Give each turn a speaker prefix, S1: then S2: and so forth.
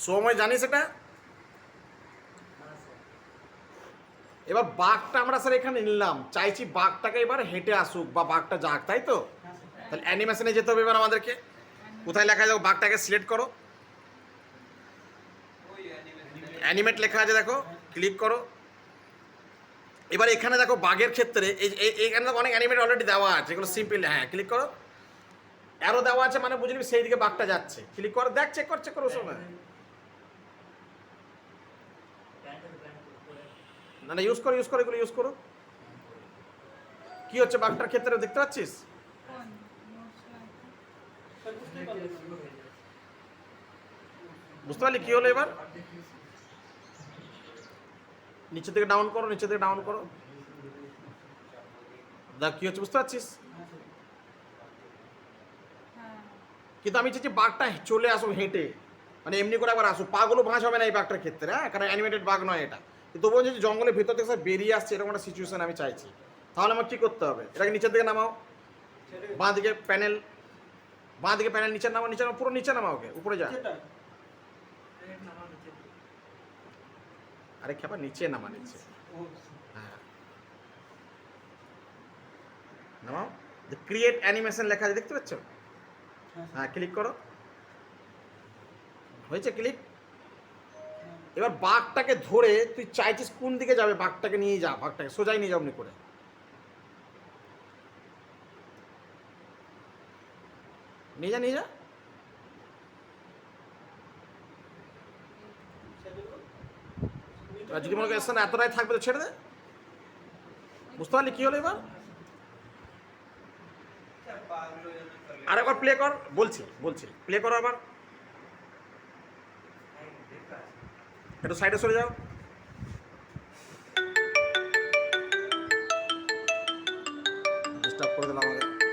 S1: সময় জানিস এটা? এবার বাঘটা আমরা স্যার এখানে নিলাম, চাইছি বাঘটাকে এবার হেঁটে আসুক বা বাঘটা যাক, তাই তো? তাহলে অ্যানিমেশনে যেতে হবে এবার আমাদেরকে। কোথায় লেখা যাবে? বাঘটাকে সিলেক্ট করো, অ্যানিমেট লেখা আছে দেখো, ক্লিক করো। এবার এখানে দেখো বাঘের ক্ষেত্রে এখানে দেখো অনেক অ্যানিমেট অলরেডি দেওয়া আছে, এগুলো সিম্পল। হ্যাঁ, ক্লিক করো, অ্যারো দেওয়া আছে মানে বুঝলি সেই দিকে বাঘটা যাচ্ছে। ক্লিক করো, দেখ, চেক করো সময়। না না, ইউজ করো, এগুলো ইউজ করো। কি হচ্ছে বাঘটার ক্ষেত্রে দেখতে পাচ্ছিস? বুঝতে পারলি কি হলো? এবার নিচে থেকে ডাউন করো, দেখ কি হচ্ছে, বুঝতে পারছিস? কিন্তু আমি চাইছি বাঘটা চলে আসুক হেঁটে, মানে এমনি করে একবার আসুক, পাগুলো ভাঁজ হবে না এই বাঘটার ক্ষেত্রে, হ্যাঁ, কারণ অ্যানিমেটেড বাঘ নয় এটা। কিন্তু তবুও যদি জঙ্গলের ভেতর থেকে বেরিয়ে আসছে এরকম একটা সিচুয়েশন আমি চাইছি, তাহলে আমার কী করতে হবে? এটাকে নিচের দিকে নামাও, বাঁ দিকে প্যানেল নিচে নামাও, পুরো নিচে নামাও, ওকে উপরে যা। আরে খেপা, নিচে নামা, নিচে। হ্যাঁ, নামাও। ক্রিয়েট অ্যানিমেশন লেখা আছে, দেখতে পাচ্ছ? হ্যাঁ, ক্লিক করো, হয়েছে ক্লিক। এবার বাঘটাকে ধরে তুই চাইছিস কোন দিকে যাবে, বাঘটাকে নিয়ে যা, বাঘটাকে সোজাই নিয়ে যাও এমনি করে। নিয়ে যা। যদি মনে করি স্থানে এতটাই থাকবে তো ছেড়ে দে। বুঝতে পারলি কি হলো এবার? আরেকবার প্লে কর, বলছি প্লে করো আবার। একটু সাইডে সরে যাও। ডিস্টার্ব করে দিলাম আমাকে।